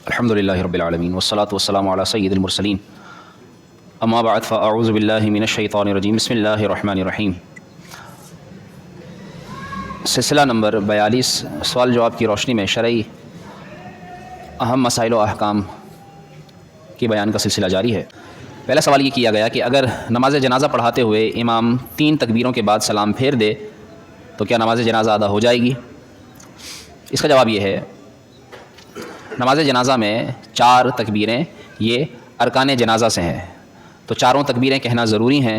الحمد للہ رب العالمین والصلاة والسلام علی سید المرسلین اما بعد فاعوذ باللہ من الشیطان الرجیم بسم اللہ الرحمن الرحیم۔ سلسلہ نمبر 42 سوال جواب کی روشنی میں شرعی اہم مسائل و احکام کی بیان کا سلسلہ جاری ہے۔ پہلا سوال یہ کیا گیا کہ اگر نماز جنازہ پڑھاتے ہوئے امام 3 تکبیروں کے بعد سلام پھیر دے تو کیا نماز جنازہ ادا ہو جائے گی؟ اس کا جواب یہ ہے، نماز جنازہ میں 4 تکبیریں یہ ارکان جنازہ سے ہیں، تو چاروں تکبیریں کہنا ضروری ہیں۔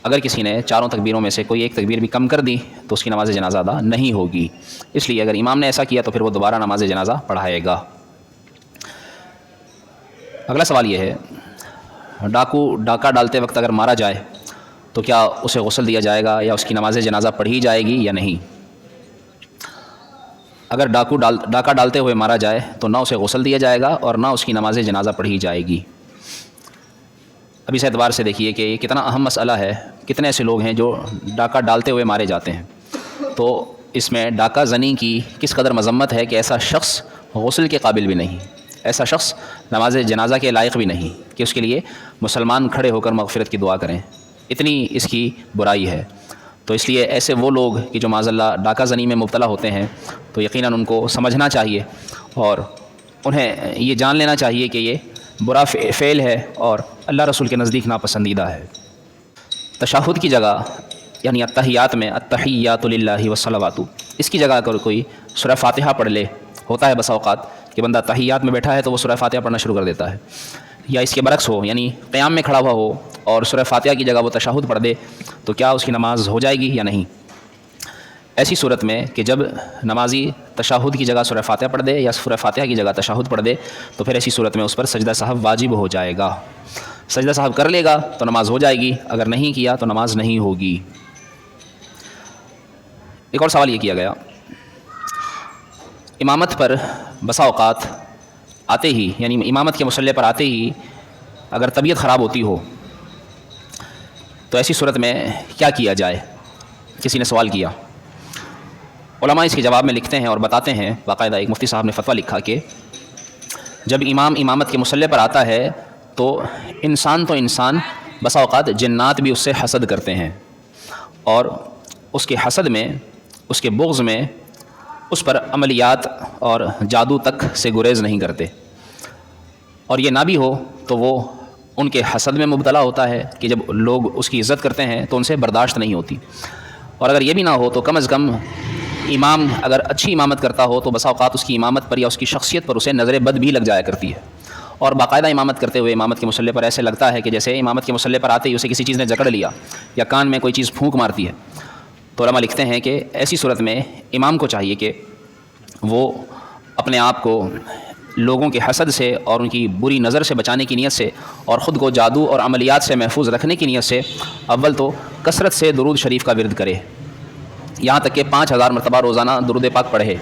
اگر کسی نے چاروں تکبیروں میں سے کوئی ایک تکبیر بھی کم کر دی تو اس کی نماز جنازہ ادا نہیں ہوگی۔ اس لیے اگر امام نے ایسا کیا تو پھر وہ دوبارہ نماز جنازہ پڑھائے گا۔ اگلا سوال یہ ہے، ڈاکہ ڈالتے وقت اگر مارا جائے تو کیا اسے غسل دیا جائے گا یا اس کی نماز جنازہ پڑھی جائے گی یا نہیں؟ اگر ڈاکہ ڈالتے ہوئے مارا جائے تو نہ اسے غسل دیا جائے گا اور نہ اس کی نماز جنازہ پڑھی جائے گی۔ اب اس اعتبار سے دیکھیے کہ یہ کتنا اہم مسئلہ ہے، کتنے ایسے لوگ ہیں جو ڈاکہ ڈالتے ہوئے مارے جاتے ہیں، تو اس میں ڈاکہ زنی کی کس قدر مذمت ہے کہ ایسا شخص غسل کے قابل بھی نہیں، ایسا شخص نماز جنازہ کے لائق بھی نہیں کہ اس کے لیے مسلمان کھڑے ہو کر مغفرت کی دعا کریں، اتنی اس کی برائی ہے۔ تو اس لیے ایسے وہ لوگ کہ جو معاذ اللہ ڈاکہ زنی میں مبتلا ہوتے ہیں تو یقیناً ان کو سمجھنا چاہیے اور انہیں یہ جان لینا چاہیے کہ یہ برا فعل ہے اور اللہ رسول کے نزدیک ناپسندیدہ ہے۔ تشہد کی جگہ یعنی التحیات میں التحیات للہ والصلوات، اس کی جگہ اگر کوئی سورہ فاتحہ پڑھ لے، ہوتا ہے بسا اوقات کہ بندہ تحیات میں بیٹھا ہے تو وہ سورہ فاتحہ پڑھنا شروع کر دیتا ہے، یا اس کے برعکس ہو یعنی قیام میں کھڑا ہوا ہو اور سورہ فاتحہ کی جگہ وہ تشہد پڑھ دے تو کیا اس کی نماز ہو جائے گی یا نہیں؟ ایسی صورت میں کہ جب نمازی تشہد کی جگہ سورہ فاتحہ پڑھ دے یا سورہ فاتحہ کی جگہ تشہد پڑھ دے تو پھر ایسی صورت میں اس پر سجدہ سہو واجب ہو جائے گا۔ سجدہ سہو کر لے گا تو نماز ہو جائے گی، اگر نہیں کیا تو نماز نہیں ہوگی۔ ایک اور سوال یہ کیا گیا، امامت پر بسا اوقات آتے ہی یعنی امامت کے مصلی پر آتے ہی اگر طبیعت خراب ہوتی ہو تو ایسی صورت میں کیا کیا جائے؟ کسی نے سوال کیا۔ علماء اس کے جواب میں لکھتے ہیں اور بتاتے ہیں، باقاعدہ ایک مفتی صاحب نے فتویٰ لکھا کہ جب امام امامت کے مصلی پر آتا ہے تو انسان بسا اوقات جنات بھی اس سے حسد کرتے ہیں اور اس کے حسد میں، اس کے بغض میں اس پر عملیات اور جادو تک سے گریز نہیں کرتے، اور یہ نہ بھی ہو تو وہ ان کے حسد میں مبتلا ہوتا ہے کہ جب لوگ اس کی عزت کرتے ہیں تو ان سے برداشت نہیں ہوتی، اور اگر یہ بھی نہ ہو تو کم از کم امام اگر اچھی امامت کرتا ہو تو بسا اوقات اس کی امامت پر یا اس کی شخصیت پر اسے نظر بد بھی لگ جایا کرتی ہے، اور باقاعدہ امامت کرتے ہوئے امامت کے مصلی پر ایسے لگتا ہے کہ جیسے امامت کے مصلی پر آتے ہی اسے کسی چیز نے جکڑ لیا یا کان میں کوئی چیز پھونک مارتی ہے۔ تو علماء لکھتے ہیں کہ ایسی صورت میں امام کو چاہیے کہ وہ اپنے آپ کو لوگوں کے حسد سے اور ان کی بری نظر سے بچانے کی نیت سے اور خود کو جادو اور عملیات سے محفوظ رکھنے کی نیت سے اول تو کثرت سے درود شریف کا ورد کرے، یہاں تک کہ 5000 مرتبہ روزانہ درود پاک پڑھے۔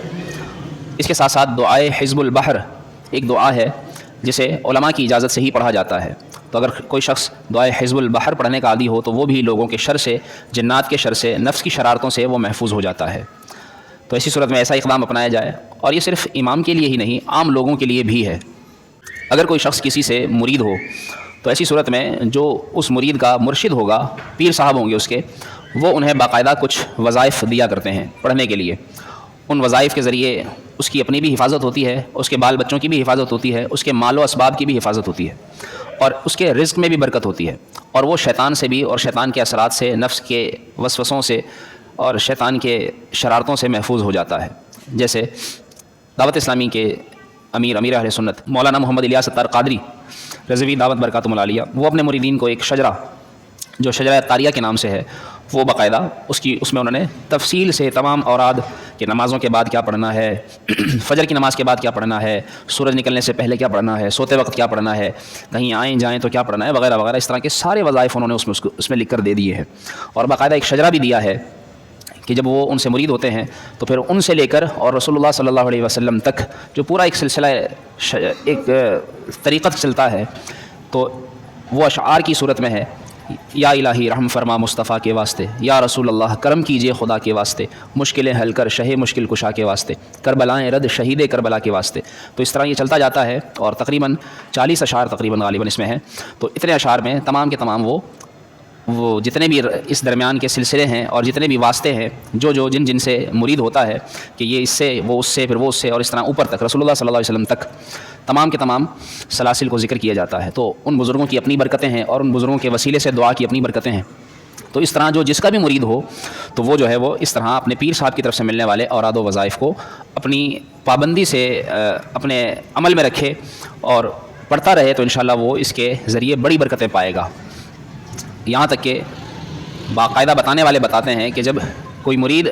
اس کے ساتھ ساتھ دعائے حزب البحر ایک دعا ہے جسے علماء کی اجازت سے ہی پڑھا جاتا ہے، تو اگر کوئی شخص دعائے حزب البحر پڑھنے کا عادی ہو تو وہ بھی لوگوں کے شر سے، جنات کے شر سے، نفس کی شرارتوں سے وہ محفوظ ہو جاتا ہے۔ تو ایسی صورت میں ایسا اقدام اپنایا جائے، اور یہ صرف امام کے لیے ہی نہیں عام لوگوں کے لیے بھی ہے۔ اگر کوئی شخص کسی سے مرید ہو تو ایسی صورت میں جو اس مرید کا مرشد ہوگا، پیر صاحب ہوں گے اس کے، وہ انہیں باقاعدہ کچھ وظائف دیا کرتے ہیں پڑھنے کے لیے۔ ان وظائف کے ذریعے اس کی اپنی بھی حفاظت ہوتی ہے، اس کے بال بچوں کی بھی حفاظت ہوتی ہے، اس کے مال و اسباب کی بھی حفاظت ہوتی ہے، اور اس کے رزق میں بھی برکت ہوتی ہے، اور وہ شیطان سے بھی اور شیطان کے اثرات سے، نفس کے وسوسوں سے اور شیطان کے شرارتوں سے محفوظ ہو جاتا ہے۔ جیسے دعوت اسلامی کے امیر اہل سنت مولانا محمد الیاس ستار قادری رضوی دعوت برکاتہم العالیہ، وہ اپنے مریدین کو ایک شجرہ جو شجرہ طاریہ کے نام سے ہے، وہ باقاعدہ اس میں انہوں نے تفصیل سے تمام اوراد کہ نمازوں کے بعد کیا پڑھنا ہے، فجر کی نماز کے بعد کیا پڑھنا ہے، سورج نکلنے سے پہلے کیا پڑھنا ہے، سوتے وقت کیا پڑھنا ہے، کہیں آئیں جائیں تو کیا پڑھنا ہے، وغیرہ وغیرہ، اس طرح کے سارے وظائف انہوں نے اس میں لکھ کر دے دیے ہیں، اور باقاعدہ ایک شجرہ بھی دیا ہے کہ جب وہ ان سے مرید ہوتے ہیں تو پھر ان سے لے کر اور رسول اللہ صلی اللہ علیہ وسلم تک جو پورا ایک سلسلہ ایک طریقت چلتا ہے، تو وہ اشعار کی صورت میں ہے یا الہی رحم فرما مصطفیٰ کے واسطے، یا رسول اللہ کرم کیجئے خدا کے واسطے، مشکلیں حل کر شہ مشکل کشا کے واسطے، کربلائیں رد شہید کربلا کے واسطے۔ تو اس طرح یہ چلتا جاتا ہے، اور تقریباً 40 اشعار تقریباً غالباً اس میں ہیں۔ تو اتنے اشعار میں تمام کے تمام وہ جتنے بھی اس درمیان کے سلسلے ہیں اور جتنے بھی واسطے ہیں، جو جن سے مرید ہوتا ہے کہ یہ اس سے وہ اس سے پھر وہ اس سے اور اس طرح اوپر تک رسول اللہ صلی اللہ علیہ وسلم تک تمام کے تمام سلاسل کو ذکر کیا جاتا ہے۔ تو ان بزرگوں کی اپنی برکتیں ہیں اور ان بزرگوں کے وسیلے سے دعا کی اپنی برکتیں ہیں۔ تو اس طرح جس کا بھی مرید ہو تو وہ جو ہے وہ اس طرح اپنے پیر صاحب کی طرف سے ملنے والے اوراد و وظائف کو اپنی پابندی سے اپنے عمل میں رکھے اور پڑھتا رہے، تو انشاءاللہ وہ اس کے ذریعے بڑی برکتیں پائے گا۔ یہاں تک کہ باقاعدہ بتانے والے بتاتے ہیں کہ جب کوئی مرید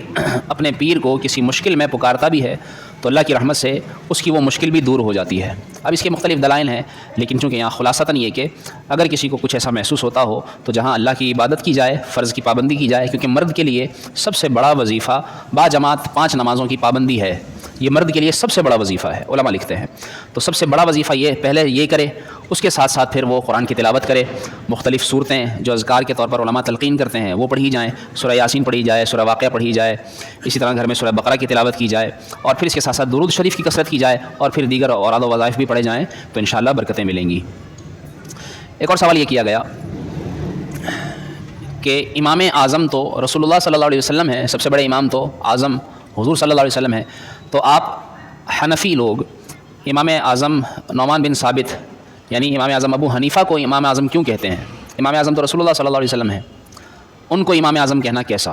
اپنے پیر کو کسی مشکل میں پکارتا بھی ہے تو اللہ کی رحمت سے اس کی وہ مشکل بھی دور ہو جاتی ہے۔ اب اس کے مختلف دلائل ہیں، لیکن چونکہ یہاں خلاصتاً یہ کہ اگر کسی کو کچھ ایسا محسوس ہوتا ہو تو جہاں اللہ کی عبادت کی جائے، فرض کی پابندی کی جائے، کیونکہ مرد کے لیے سب سے بڑا وظیفہ باجماعت 5 نمازوں کی پابندی ہے۔ یہ مرد کے لیے سب سے بڑا وظیفہ ہے، علماء لکھتے ہیں۔ تو سب سے بڑا وظیفہ یہ پہلے یہ کرے، اس کے ساتھ ساتھ پھر وہ قرآن کی تلاوت کرے، مختلف صورتیں جو اذکار کے طور پر علماء تلقین کرتے ہیں وہ پڑھی جائیں، سورہ یاسین پڑھی جائے، سورہ واقعہ پڑھی جائے، اسی طرح گھر میں سورہ بقرہ کی تلاوت کی جائے، اور پھر اس کے ساتھ ساتھ درود شریف کی کثرت کی جائے، اور پھر دیگر اوراد و وظائف بھی پڑھے جائیں، تو انشاءاللہ برکتیں ملیں گی۔ ایک اور سوال یہ کیا گیا کہ امام اعظم تو رسول اللہ صلی اللہ علیہ وسلم ہے، سب سے بڑے امام تو اعظم حضور صلی اللہ علیہ وسلم ہے، تو آپ حنفی لوگ امام اعظم نعمان بن ثابت یعنی امام اعظم ابو حنیفہ کو امام اعظم کیوں کہتے ہیں؟ امام اعظم تو رسول اللہ صلی اللہ علیہ وسلم ہے، ان کو امام اعظم کہنا کیسا؟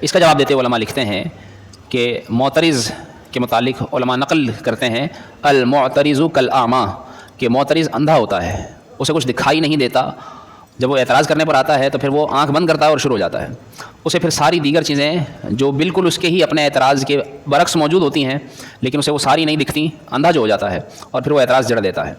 اس کا جواب دیتے علماء لکھتے ہیں کہ معترض کے متعلق علماء نقل کرتے ہیں المعترض کالاعمی، کہ معترض اندھا ہوتا ہے، اسے کچھ دکھائی نہیں دیتا، جب وہ اعتراض کرنے پر آتا ہے تو پھر وہ آنکھ بند کرتا ہے اور شروع ہو جاتا ہے، اسے پھر ساری دیگر چیزیں جو بالکل اس کے ہی اپنے اعتراض کے برعکس موجود ہوتی ہیں لیکن اسے وہ ساری نہیں دکھتی، اندھا جو ہو جاتا ہے اور پھر وہ اعتراض جڑ دیتا ہے۔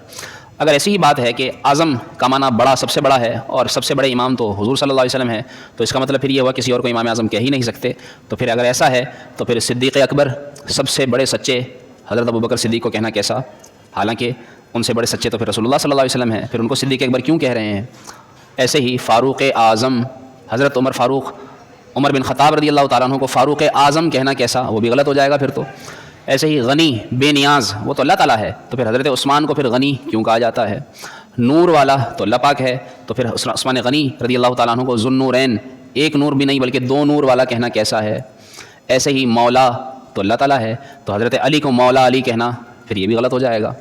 اگر ایسی ہی بات ہے کہ اعظم کا معنی بڑا، سب سے بڑا ہے، اور سب سے بڑے امام تو حضور صلی اللہ علیہ وسلم ہے، تو اس کا مطلب پھر یہ ہوا کسی اور کو امام اعظم کہہ ہی نہیں سکتے۔ تو پھر اگر ایسا ہے تو پھر صدیق اکبر سب سے بڑے سچے حضرت ابوبکر صدیق کو کہنا کیسا؟ حالانکہ ان سے بڑے سچے تو پھر رسول اللہ صلی اللہ علیہ وسلم ہیں، پھر ان کو صدیق اکبر کیوں کہہ رہے ہیں؟ ایسے ہی فاروق اعظم حضرت عمر بن خطاب رضی اللہ تعالیٰ عنہ کو فاروق اعظم کہنا کیسا؟ وہ بھی غلط ہو جائے گا پھر تو۔ ایسے ہی غنی بے نیاز وہ تو اللہ تعالیٰ ہے، تو پھر حضرت عثمان کو پھر غنی کیوں کہا جاتا ہے؟ نور والا تو اللہ پاک ہے، تو پھر عثمان غنی رضی اللہ تعالیٰ عنہ کو ذو النورین، ایک نور بھی نہیں بلکہ 2 نور والا کہنا کیسا ہے؟ ایسے ہی مولا تو اللہ تعالیٰ ہے، تو حضرت علی کو مولا علی کہنا پھر یہ بھی غلط ہو جائے گا۔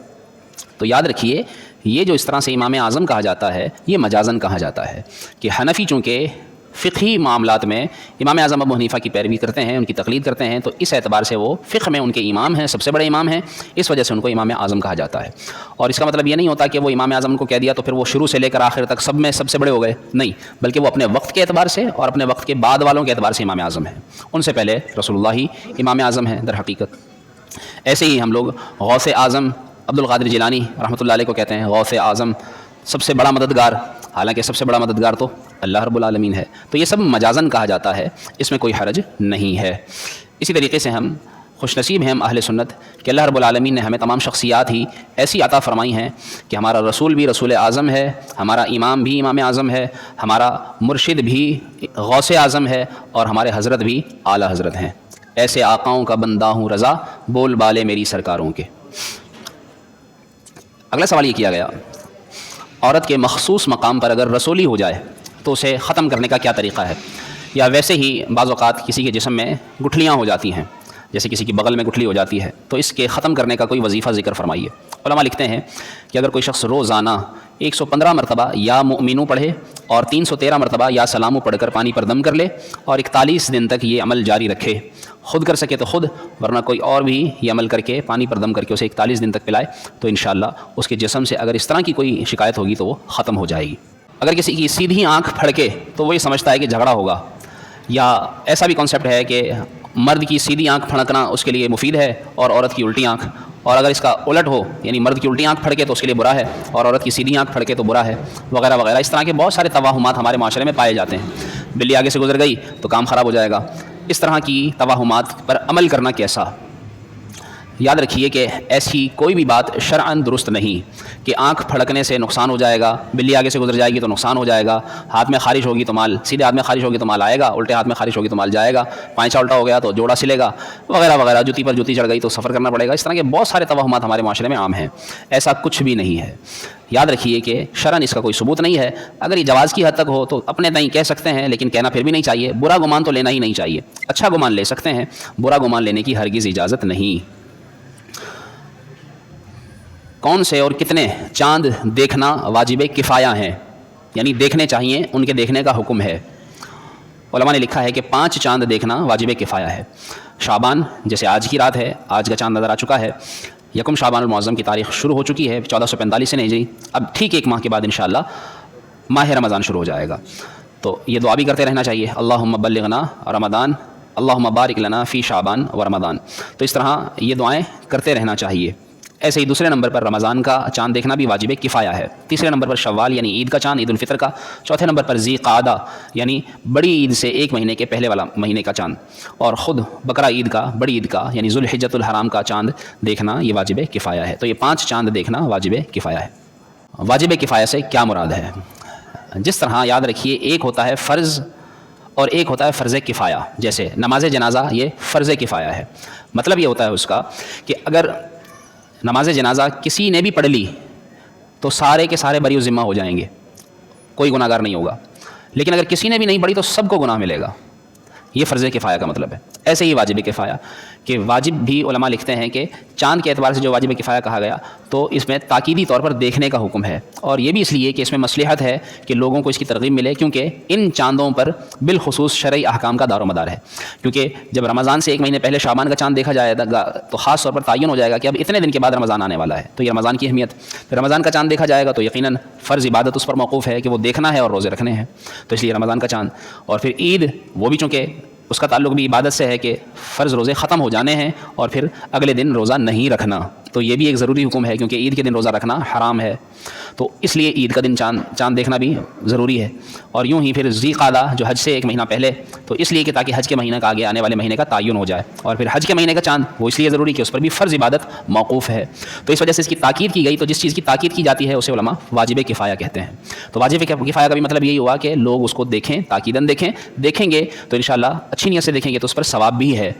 تو یاد رکھیے یہ جو اس طرح سے امام اعظم کہا جاتا ہے یہ مجازن کہا جاتا ہے کہ حنفی چونکہ فقہی معاملات میں امام اعظم ابو حنیفہ کی پیروی کرتے ہیں، ان کی تقلید کرتے ہیں، تو اس اعتبار سے وہ فقہ میں ان کے امام ہیں، سب سے بڑے امام ہیں، اس وجہ سے ان کو امام اعظم کہا جاتا ہے۔ اور اس کا مطلب یہ نہیں ہوتا کہ وہ امام اعظم کو کہہ دیا تو پھر وہ شروع سے لے کر آخر تک سب میں سب سے بڑے ہو گئے، نہیں، بلکہ وہ اپنے وقت کے اعتبار سے اور اپنے وقت کے بعد والوں کے اعتبار سے امام اعظم ہیں، ان سے پہلے رسول اللہ ہی امام اعظم ہیں در حقیقت۔ ایسے ہی ہم لوگ غوث اعظم عبد القادر جیلانی رحمۃ اللہ علیہ کو کہتے ہیں غوث اعظم، سب سے بڑا مددگار، حالانکہ سب سے بڑا مددگار تو اللہ رب العالمین ہے۔ تو یہ سب مجازن کہا جاتا ہے، اس میں کوئی حرج نہیں ہے۔ اسی طریقے سے ہم خوش نصیب ہیں ہم اہل سنت کہ اللہ رب العالمین نے ہمیں تمام شخصیات ہی ایسی عطا فرمائی ہیں کہ ہمارا رسول بھی رسول اعظم ہے، ہمارا امام بھی امام اعظم ہے، ہمارا مرشد بھی غوث اعظم ہے، اور ہمارے حضرت بھی اعلیٰ حضرت ہیں۔ ایسے آقاؤں کا بندہ ہوں رضا، بول بالے میری سرکاروں کے۔ اگلا سوال یہ کیا گیا عورت کے مخصوص مقام پر اگر رسولی ہو جائے تو اسے ختم کرنے کا کیا طریقہ ہے؟ یا ویسے ہی بعض اوقات کسی کے جسم میں گٹھلیاں ہو جاتی ہیں، جیسے کسی کی بغل میں گٹھلی ہو جاتی ہے، تو اس کے ختم کرنے کا کوئی وظیفہ ذکر فرمائیے۔ علماء لکھتے ہیں کہ اگر کوئی شخص روزانہ 115 مرتبہ یا مؤمنو پڑھے اور 313 مرتبہ یا سلامو پڑھ کر پانی پر دم کر لے اور 41 دن تک یہ عمل جاری رکھے، خود کر سکے تو خود، ورنہ کوئی اور بھی یہ عمل کر کے پانی پر دم کر کے اسے 41 دن تک پلائے، تو انشاءاللہ اس کے جسم سے اگر اس طرح کی کوئی شکایت ہوگی تو وہ ختم ہو جائے گی۔ اگر کسی کی سیدھی آنکھ پھڑکے تو وہ یہ سمجھتا ہے کہ جھگڑا ہوگا، یا ایسا بھی کانسیپٹ ہے کہ مرد کی سیدھی آنکھ پھڑکنا اس کے لیے مفید ہے اور عورت کی الٹی آنکھ، اور اگر اس کا الٹ ہو یعنی مرد کی الٹی آنکھ پھڑکے تو اس کے لیے برا ہے اور عورت کی سیدھی آنکھ پھڑکے تو برا ہے، وغیرہ وغیرہ۔ اس طرح کے بہت سارے توہمات ہمارے معاشرے میں پائے جاتے ہیں، بلی آگے سے گزر گئی تو کام خراب ہو جائے گا، اس طرح کی توہمات پر عمل کرنا کیسا؟ یاد رکھیے کہ ایسی کوئی بھی بات شرعاً درست نہیں کہ آنکھ پھڑکنے سے نقصان ہو جائے گا، بلی آگے سے گزر جائے گی تو نقصان ہو جائے گا، ہاتھ میں خارش ہوگی تو مال، سیدھے ہاتھ میں خارش ہوگی تو مال آئے گا، الٹے ہاتھ میں خارش ہوگی تو مال جائے گا، پائنچا الٹا ہو گیا تو جوڑا سلے گا، وغیرہ وغیرہ، جوتی پر جوتی چڑھ گئی تو سفر کرنا پڑے گا. اس طرح کے بہت سارے توہمات ہمارے معاشرے میں عام ہیں. ایسا کچھ بھی نہیں ہے. یاد رکھیے کہ شرعاً اس کا کوئی ثبوت نہیں ہے. اگر یہ جواز کی حد تک ہو تو اپنے تئیں کہہ سکتے ہیں، لیکن کہنا پھر بھی نہیں چاہیے. برا گمان تو لینا ہی نہیں چاہیے. اچھا گمان لے سکتے ہیں، برا گمان لینے کی ہرگز اجازت نہیں. کون سے اور کتنے چاند دیکھنا واجب کفایہ ہیں، یعنی دیکھنے چاہیے، ان کے دیکھنے کا حکم ہے. علماء نے لکھا ہے کہ 5 چاند دیکھنا واجب کفایہ ہے. شعبان، جیسے آج کی رات ہے، آج کا چاند نظر آ چکا ہے. یکم شعبان المعظم کی تاریخ شروع ہو چکی ہے 1445 سے ہجری. اب ٹھیک 1 ماہ کے بعد انشاءاللہ ماہ رمضان شروع ہو جائے گا. تو یہ دعا بھی کرتے رہنا چاہیے، اللہم بلغنا رمضان، اللہم بارک لنا فی شعبان و رمضان. تو اس طرح یہ دعائیں کرتے رہنا چاہیے. ایسے ہی دوسرے نمبر پر رمضان کا چاند دیکھنا بھی واجب کفایہ ہے. تیسرے نمبر پر شوال یعنی عید کا چاند، عید الفطر کا. چوتھے نمبر پر ذی قعدہ یعنی بڑی عید سے 1 مہینے کے پہلے والا مہینے کا چاند. اور خود بقرہ عید کا، بڑی عید کا یعنی ذوالحجۃ الحرام کا چاند دیکھنا یہ واجب کفایہ ہے. تو یہ 5 چاند دیکھنا واجب کفایہ ہے. واجب کفایہ سے کیا مراد ہے؟ جس طرح یاد رکھیے، ایک ہوتا ہے فرض اور ایک ہوتا ہے فرض کفایہ. جیسے نماز جنازہ یہ فرض کفایہ ہے. مطلب یہ ہوتا ہے اس کا کہ اگر نماز جنازہ کسی نے بھی پڑھ لی تو سارے کے سارے بری و ذمہ ہو جائیں گے، کوئی گناہ گار نہیں ہوگا. لیکن اگر کسی نے بھی نہیں پڑھی تو سب کو گناہ ملے گا. یہ فرض کفایہ کا مطلب ہے. ایسے ہی واجب کفایہ کہ واجب بھی علماء لکھتے ہیں کہ چاند کے اعتبار سے جو واجب کفایہ کہا گیا تو اس میں تاکیدی طور پر دیکھنے کا حکم ہے. اور یہ بھی اس لیے کہ اس میں مصلحت ہے کہ لوگوں کو اس کی ترغیب ملے، کیونکہ ان چاندوں پر بالخصوص شرعی احکام کا دار و مدار ہے. کیونکہ جب رمضان سے 1 مہینے پہلے شعبان کا چاند دیکھا جائے گا تو خاص طور پر تعین ہو جائے گا کہ اب اتنے دن کے بعد رمضان آنے والا ہے. تو یہ رمضان کی اہمیت. پھر رمضان کا چاند دیکھا جائے گا تو یقیناً فرض عبادت اس پر موقوف ہے کہ وہ دیکھنا ہے اور روزے رکھنے ہیں. تو اس لیے رمضان کا چاند. اور پھر عید، وہ بھی چونکہ اس کا تعلق بھی عبادت سے ہے کہ فرض روزے ختم ہو جانے ہیں اور پھر اگلے دن روزہ نہیں رکھنا. تو یہ بھی ایک ضروری حکم ہے کیونکہ عید کے دن روزہ رکھنا حرام ہے. تو اس لیے عید کا دن چاند دیکھنا بھی ضروری ہے. اور یوں ہی پھر ذی قعدہ جو حج سے 1 مہینہ پہلے، تو اس لیے کہ تاکہ حج کے مہینہ کا آگے آنے والے مہینے کا تعین ہو جائے. اور پھر حج کے مہینے کا چاند وہ اس لیے ضروری کہ اس پر بھی فرض عبادت موقوف ہے. تو اس وجہ سے اس کی تاکید کی گئی. تو جس چیز کی تاکید کی جاتی ہے اسے علماء واجب کفایہ کہتے ہیں. تو واجب کفایہ کا بھی مطلب یہی ہوا کہ لوگ اس کو دیکھیں، تاکیداً دیکھیں گے تو انشاءاللہ اچھی نیت سے دیکھیں گے تو اس پر ثواب بھی ہے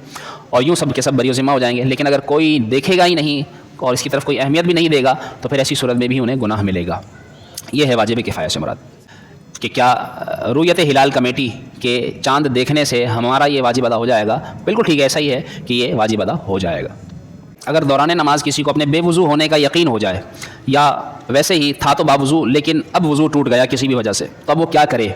اور یوں سب کے سب بری و ذمہ ہو جائیں گے. لیکن اگر کوئی دیکھے گا ہی نہیں اور اس کی طرف کوئی اہمیت بھی نہیں دے گا تو پھر ایسی صورت میں بھی انہیں گناہ ملے گا. یہ ہے واجب کفایہ سے مراد. کہ کیا رؤیت ہلال کمیٹی کے چاند دیکھنے سے ہمارا یہ واجب ادا ہو جائے گا؟ بالکل ٹھیک ہے، ایسا ہی ہے کہ یہ واجب ادا ہو جائے گا. اگر دوران نماز کسی کو اپنے بے وضو ہونے کا یقین ہو جائے، یا ویسے ہی تھا تو باوضو لیکن اب وضو ٹوٹ گیا کسی بھی وجہ سے، تو اب وہ کیا کرے؟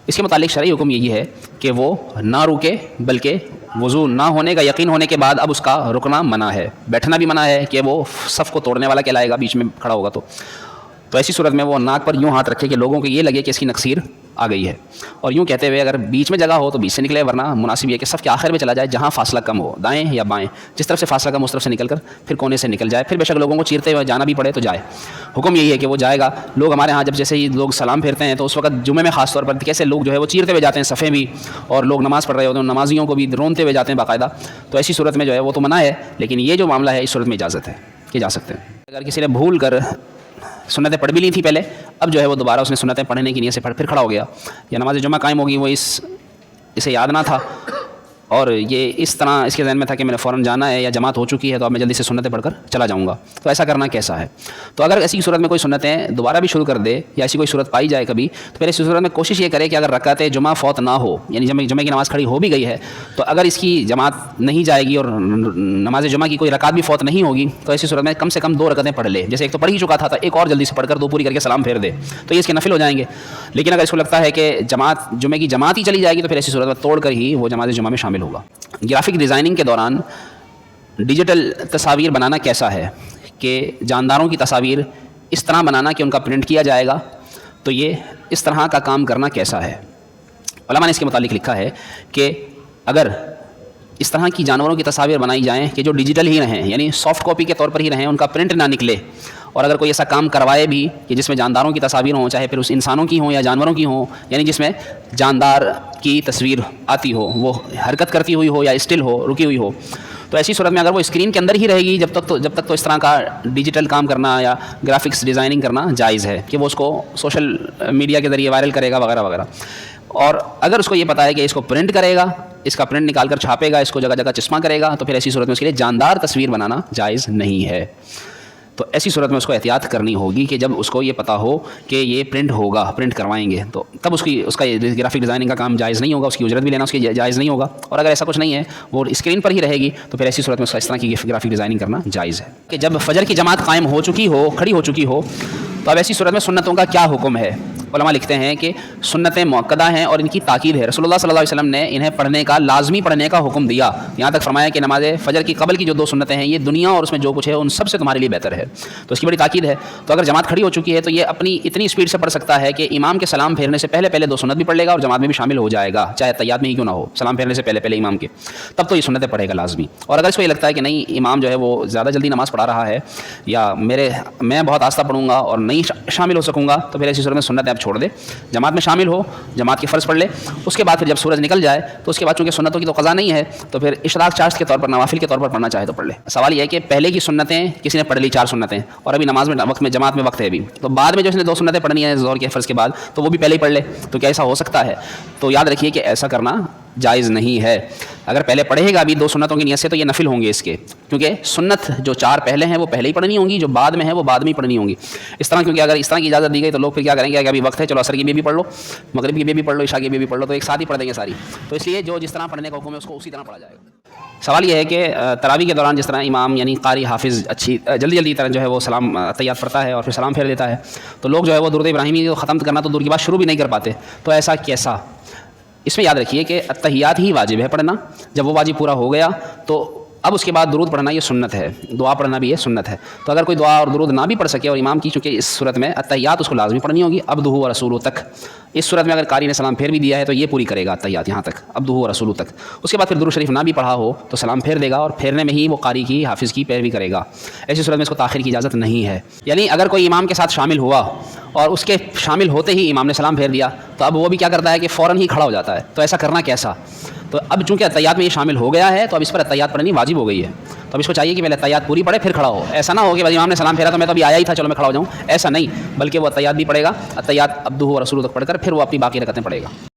اس کے متعلق شرعی حکم یہی ہے کہ وہ نہ رکے، بلکہ وضو نہ ہونے کا یقین ہونے کے بعد اب اس کا رکنا منع ہے، بیٹھنا بھی منع ہے کہ وہ صف کو توڑنے والا کہلائے گا بیچ میں کھڑا ہوگا. تو ایسی صورت میں وہ ناک پر یوں ہاتھ رکھے کہ لوگوں کو یہ لگے کہ اس کی نقصیر آ گئی ہے، اور یوں کہتے ہوئے اگر بیچ میں جگہ ہو تو بیچ سے نکلے، ورنہ مناسب یہ کہ صف کے آخر میں چلا جائے جہاں فاصلہ کم ہو، دائیں یا بائیں، جس طرف سے فاصلہ کم اس طرف سے نکل کر پھر کونے سے نکل جائے. پھر بے شک لوگوں کو چیرتے ہوئے جانا بھی پڑے تو جائے. حکم یہی ہے کہ وہ جائے گا. لوگ ہمارے ہاں جب جیسے ہی لوگ سلام پھیرتے ہیں تو اس وقت جمعے میں خاص طور پر کیسے لوگ جو ہے وہ چیرتے ہوئے جاتے ہیں صفیں بھی، اور لوگ نماز پڑھ رہے ہوتے ہیں نمازیوں کو بھی رونتے ہوئے جاتے ہیں باقاعدہ. تو ایسی صورت میں جو ہے وہ تو منع ہے، لیکن یہ جو معاملہ ہے اس صورت میں اجازت ہے کہ جا سکتے ہیں. اگر کسی نے بھول کر سنتیں پڑھ بھی لی تھی پہلے، اب جو ہے وہ دوبارہ اس نے سنتیں پڑھنے کی نیت سے پھر کھڑا ہو گیا، یا نماز جمعہ قائم ہوگی وہ اسے یاد نہ تھا، اور یہ اس طرح اس کے ذہن میں تھا کہ میں نے فوراً جانا ہے یا جماعت ہو چکی ہے تو اب میں جلدی سے سنتیں پڑھ کر چلا جاؤں گا، تو ایسا کرنا کیسا ہے؟ تو اگر ایسی صورت میں کوئی سنتیں دوبارہ بھی شروع کر دے یا ایسی کوئی صورت پائی جائے کبھی، تو پھر ایسی صورت میں کوشش یہ کرے کہ اگر رکعت جمعہ فوت نہ ہو، یعنی جمعہ کی نماز کھڑی ہو بھی گئی ہے تو اگر اس کی جماعت نہیں جائے گی اور نماز جمعہ کی کوئی رکعت بھی فوت نہیں ہوگی تو ایسی صورت میں کم سے کم 2 رکعتیں پڑھ لے. جیسے ایک تو پڑھ ہی چکا تھا ایک اور جلدی سے پڑھ کر 2 پوری کر کے سلام پھیر دے تو یہ اس کے نفل ہو جائیں گے. لیکن اگر اس کو لگتا ہے کہ جمعے کی جماعت ہی چلی جائے گی تو پھر ایسی صورت میں توڑ کر ہی وہ نماز جمعہ میں شامل ہوگا. گرافک ڈیزائننگ کے دوران ڈیجیٹل تصاویر بنانا کیسا ہے؟ کہ جانداروں کی تصاویر اس طرح بنانا کہ ان کا پرنٹ کیا جائے گا، تو یہ اس طرح کا کام کرنا کیسا ہے؟ علماء نے اس کے متعلق لکھا ہے کہ اگر اس طرح کی جانوروں کی تصاویر بنائی جائیں کہ جو ڈیجیٹل ہی رہیں، یعنی سافٹ کاپی کے طور پر ہی رہیں، ان کا پرنٹ نہ نکلے، اور اگر کوئی ایسا کام کروائے بھی کہ جس میں جانداروں کی تصاویر ہوں، چاہے پھر اس انسانوں کی ہوں یا جانوروں کی ہوں، یعنی جس میں جاندار کی تصویر آتی ہو، وہ حرکت کرتی ہوئی ہو یا اسٹل ہو، رکی ہوئی ہو، تو ایسی صورت میں اگر وہ اسکرین کے اندر ہی رہے گی جب تک تو اس طرح کا ڈیجیٹل کام کرنا یا گرافکس ڈیزائننگ کرنا جائز ہے کہ وہ اس کو سوشل میڈیا کے ذریعے وائرل کرے گا وغیرہ وغیرہ. اور اگر اس کو یہ پتہ ہے کہ اس کو پرنٹ کرے گا, اس کا پرنٹ نکال کر چھاپے گا, اس کو جگہ جگہ چشمہ کرے گا, تو پھر ایسی صورت میں اس کے لیے جاندار تصویر بنانا جائز نہیں ہے. تو ایسی صورت میں اس کو احتیاط کرنی ہوگی کہ جب اس کو یہ پتہ ہو کہ یہ پرنٹ ہوگا, پرنٹ کروائیں گے, تو تب اس کا گرافک ڈیزائننگ کا کام جائز نہیں ہوگا, اس کی اجرت بھی لینا اس کی جائز نہیں ہوگا. اور اگر ایسا کچھ نہیں ہے, وہ اسکرین پر ہی رہے گی, تو پھر ایسی صورت میں اس طرح کی گرافک ڈیزائننگ کرنا جائز ہے. کہ جب فجر کی جماعت قائم ہو چکی ہو, کھڑی ہو چکی ہو, تو اب ایسی صورت میں سنتوں کا کیا حکم ہے؟ علماء لکھتے ہیں کہ سنتیں مؤکدہ ہیں اور ان کی تاکید ہے. رسول اللہ صلی اللہ علیہ وسلم نے انہیں پڑھنے کا, لازمی پڑھنے کا حکم دیا. یہاں تک فرمایا کہ نماز فجر کی قبل کی جو 2 سنتیں ہیں, یہ دنیا اور اس میں جو کچھ ہے ان سب سے تمہارے لیے بہتر ہے. تو اس کی بڑی تاکید ہے. تو اگر جماعت کھڑی ہو چکی ہے تو یہ اپنی اتنی اسپیڈ سے پڑھ سکتا ہے کہ امام کے سلام پھیرنے سے پہلے 2 سنت بھی پڑھ لے گا اور جماعت میں بھی شامل ہو جائے گا, چاہے تحیات میں ہی کیوں نہ ہو, سلام پھیرنے سے پہلے امام کے, تب تو یہ سنتیں پڑھے گا لازمی. اور اگر اس کو یہ لگتا ہے کہ نہیں امام جو ہے وہ زیادہ جلدی نماز پڑھا رہا ہے یا میں بہت آہستہ پڑھوں گا اور نہیں شامل ہو سکوں گا, تو پھر ایسی صورت میں سنتیں آپ چھوڑ دے, جماعت میں شامل ہو, جماعت کے فرض پڑھ لے. اس کے بعد پھر جب سورج نکل جائے تو اس کے بعد چونکہ سنتوں کی تو قضا نہیں ہے, تو پھر اشراق چاشت کے طور پر, نوافل کے طور پر پڑھنا چاہے تو پڑھ لے. سوال یہ ہے کہ پہلے کی سنتیں کسی نے پڑھ لی 4 سنتیں, اور ابھی نماز میں وقت میں جماعت میں وقت ہے ابھی, تو بعد میں جو اس نے 2 سنتیں پڑھنی ہیں ظہر کے فرض کے بعد, تو وہ بھی پہلے ہی پڑھ لے, تو کیا ایسا ہو سکتا ہے؟ تو یاد رکھیے کہ ایسا کرنا جائز نہیں ہے. اگر پہلے پڑھے گا ابھی 2 سنتوں کی نیت سے, تو یہ نفل ہوں گے اس کے, کیونکہ سنت جو 4 پہلے ہیں وہ پہلے ہی پڑھنی ہوں گی, جو بعد میں ہیں وہ بعد میں ہی پڑھنی ہوں گی. اس طرح کیونکہ اگر اس طرح کی اجازت دی گئی تو لوگ پھر کیا کریں گے کہ ابھی وقت ہے, چلو عصر کی بھی پڑھ لو, مغرب کی بھی پڑھ لو, عشاء کی بھی پڑھ لو, تو ایک ساتھ ہی پڑھ دیں گے ساری. تو اس لیے جو جس طرح پڑھنے کا حکم ہے اس کو اسی طرح پڑھا جائے گا. سوال یہ ہے کہ تراویح کے دوران جس طرح امام یعنی قاری حافظ جلدی طرح جو ہے وہ سلام تحیات پڑھتا ہے اور پھر سلام پھیر دیتا ہے, تو لوگ جو ہے وہ درود ابراہیمی کو ختم کرنا تو دور کی بات شروع بھی نہیں کر پاتے, تو ایسا کیسا؟ اس میں یاد رکھیے کہ التحیات ہی واجب ہے پڑھنا. جب وہ واجب پورا ہو گیا تو اب اس کے بعد درود پڑھنا یہ سنت ہے, دعا پڑھنا بھی یہ سنت ہے. تو اگر کوئی دعا اور درود نہ بھی پڑھ سکے اور امام کی چونکہ اس صورت میں التحیات اس کو لازمی پڑھنی ہوگی عبدہ و رسولہ تک, اس صورت میں اگر قاری نے سلام پھیر بھی دیا ہے تو یہ پوری کرے گا التحیات یہاں تک عبدہ و رسولہ تک. اس کے بعد پھر درود شریف نہ بھی پڑھا ہو تو سلام پھیر دے گا, اور پھیرنے میں ہی وہ قاری کی حافظ کی پیروی کرے گا. ایسی صورت میں اس کو تاخیر کی اجازت نہیں ہے. یعنی اگر کوئی امام کے ساتھ شامل ہوا اور اس کے شامل ہوتے ہی امام نے سلام پھیر دیا, تو اب وہ بھی کیا کرتا ہے کہ فوراً ہی کھڑا ہو جاتا ہے. تو ایسا کرنا کیسا؟ تو اب چونکہ التحیات میں یہ شامل ہو گیا ہے, تو اب اس پر التحیات پڑھنی واجب ہو گئی ہے. تو اب اس کو چاہیے کہ پہلے التحیات پوری پڑھے پھر کھڑا ہو. ایسا نہ ہو کہ بھائی امام نے سلام پھیرا تو میں تو ابھی آیا ہی تھا, چلو میں کھڑا ہو جاؤں, ایسا نہیں, بلکہ وہ التحیات بھی پڑھے گا, التحیات عبدہ و رسولہ تک پڑھ کر پھر وہ اپنی باقی رکعتیں پڑھے گا.